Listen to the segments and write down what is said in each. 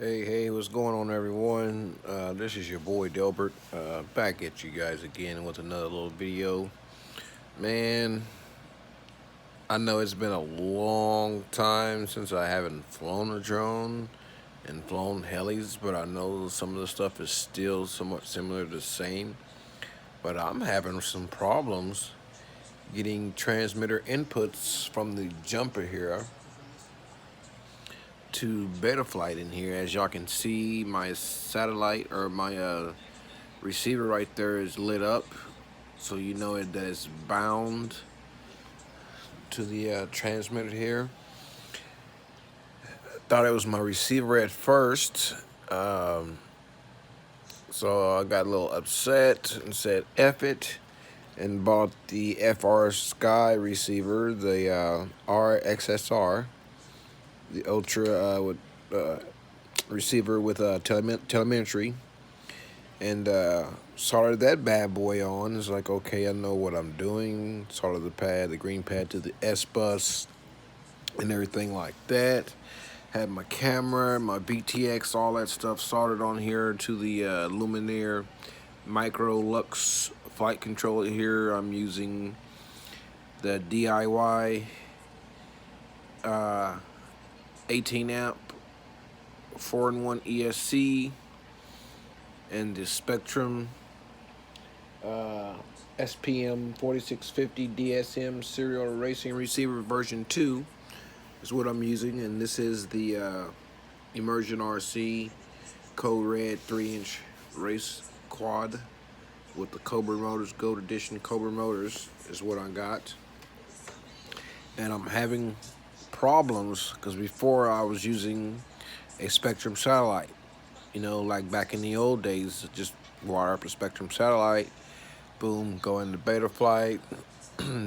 Hey, what's going on, everyone? This is your boy Delbert, back at you guys again with another little video. Man, I know it's been a long time since I haven't flown a drone and flown helis, but I know some of the stuff is still somewhat similar to the same. But I'm having some problems getting transmitter inputs from the Jumper here to Betaflight in here. As y'all can see, my satellite or my receiver right there is lit up, so you know that it's bound to the transmitter here. Thought it was my receiver at first, um, so I got a little upset and said F it and bought the FR Sky receiver, the RXSR, the Ultra uh, receiver with telemetry, and soldered that bad boy on. It's like, okay, I know what I'm doing. Soldered the pad, the green pad to the S bus and everything like that. Had my camera, my BTX, all that stuff soldered on here to the Luminaire Micro Lux flight controller here. I'm using the DIY 18 amp 4-in-1 ESC and the Spectrum SPM 4650 DSM serial racing receiver version 2 is what I'm using, and this is the Immersion RC Code Red 3-inch race quad with the Cobra motors, Gold Edition Cobra motors is what I got. And I'm having problems because before I was using a Spectrum satellite, like back in the old days, just wire up a Spectrum satellite, boom, go into Betaflight,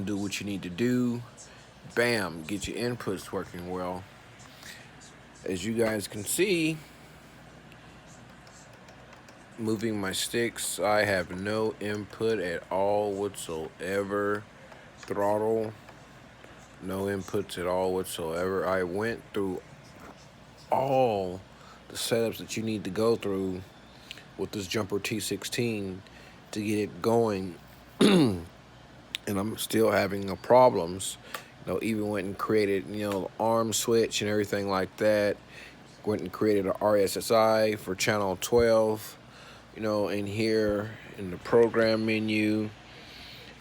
do what you need to do, bam, get your inputs working well. As you guys can see, moving my sticks, I have no input at all whatsoever. Throttle, no inputs at all whatsoever. I went through all the setups that you need to go through with this Jumper T16 to get it going, and I'm still having problems. Even went and created, arm switch and everything like that. Went and created a RSSI for channel 12, in here in the program menu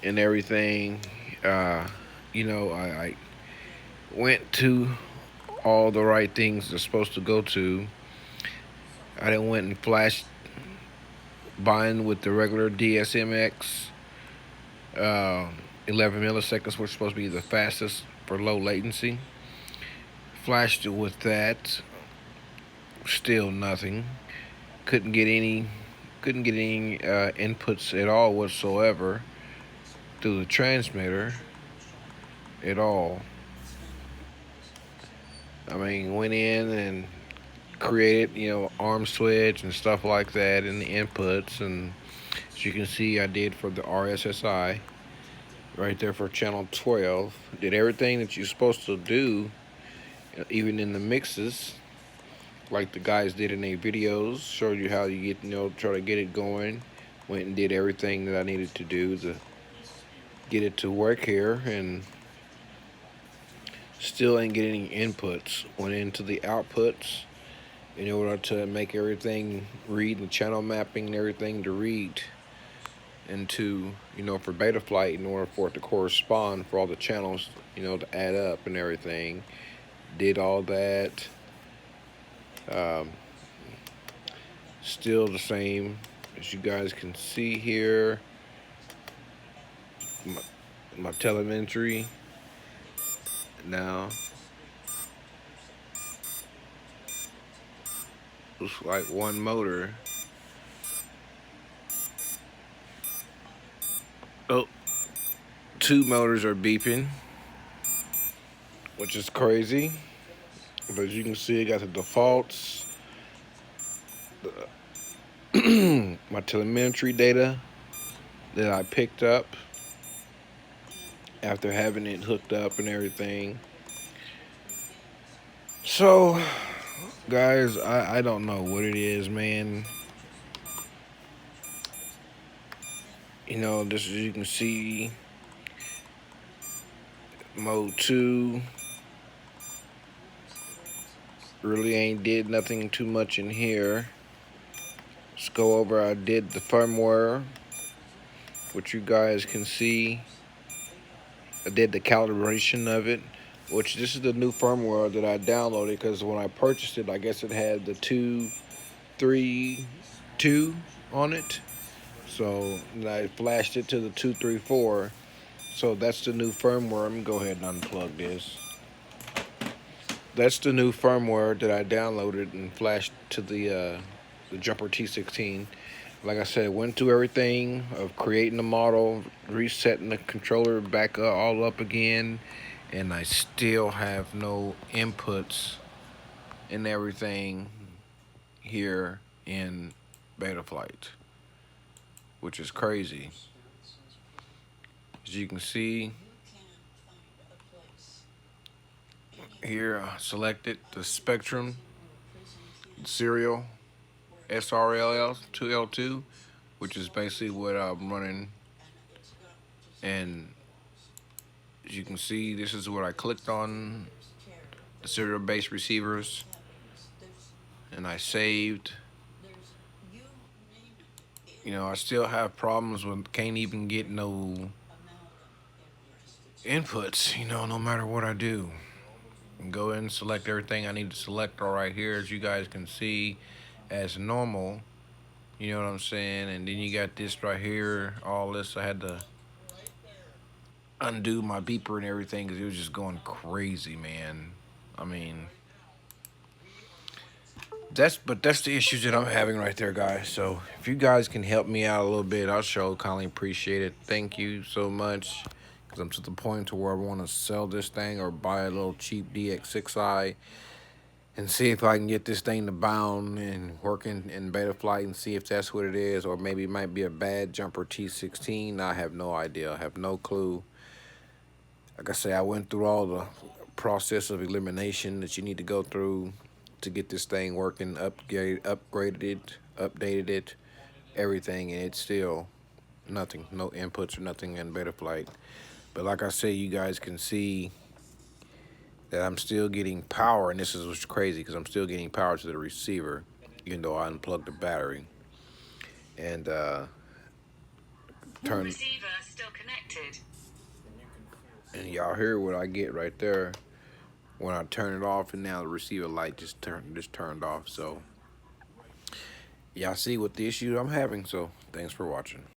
and everything. I went to all the right things they're supposed to go to. I then went and flashed bind with the regular DSMX 11 milliseconds, which is supposed to be the fastest for low latency. Flashed it with that, still nothing. Couldn't get any inputs at all whatsoever through the transmitter at all. I mean, went in and created, arm switch and stuff like that in the inputs, and as you can see, I did for the RSSI right there for channel 12. Did everything that you're supposed to do, even in the mixes, like the guys did in their videos, showed you how you get, try to get it going. Went and did everything that I needed to do to get it to work here, and still ain't getting any inputs. Went into the outputs in order to make everything read, and channel mapping and everything to read into, for Betaflight, in order for it to correspond for all the channels, to add up and everything. Did all that. Um, Still the same, as you guys can see here. My telemetry now looks like one motor. Oh, two motors are beeping, which is crazy. But as you can see, I got the defaults, my telemetry data that I picked up after having it hooked up and everything. So Guys, I don't know what it is, man. You know, this as you can see, mode 2 really ain't did nothing too much in here. Let's go over, I did the firmware, which you guys can see. I did the calibration of it, which this is the new firmware that I downloaded because when I purchased it, I guess it had the 232 on it. So I flashed it to the 234. So that's the new firmware. I'm gonna go ahead and unplug this. That's the new firmware that I downloaded and flashed to the Jumper T16. Like I said, went through everything of creating the model, resetting the controller back up, all up again, and I still have no inputs and everything here in Betaflight, which is crazy. As you can see here, I selected the Spectrum serial SRLL 2L2, which is basically what I'm running. And as you can see, this is what I clicked on, the serial based receivers, and I saved. You know, I still have problems with can't even get no inputs, you know, no matter what I do. And go in and select everything I need to select all right here, as you guys can see, as normal. You know what I'm saying? And then you got this right here, all this. I had to undo my beeper and everything because it was just going crazy, man. I mean, that's the issues that I'm having right there, guys. So if you guys can help me out a little bit, I'll sure kindly appreciate it. Thank you so much, because I'm to the point to where I want to sell this thing or buy a little cheap DX6i and see if I can get this thing to bound and working in Betaflight and see if that's what it is, or maybe it might be a bad Jumper T16. I have no idea. I have no clue. Like I say, I went through all the process of elimination that you need to go through to get this thing working, upgraded it, updated it, everything, and it's still nothing, no inputs or nothing in Betaflight. But like I say, you guys can see that I'm still getting power, and this is what's crazy because I'm still getting power to the receiver, even though I unplugged the battery. And turn. Receiver still connected. And y'all hear what I get right there when I turn it off, and now the receiver light just turned off. So y'all see what the issue I'm having. So thanks for watching.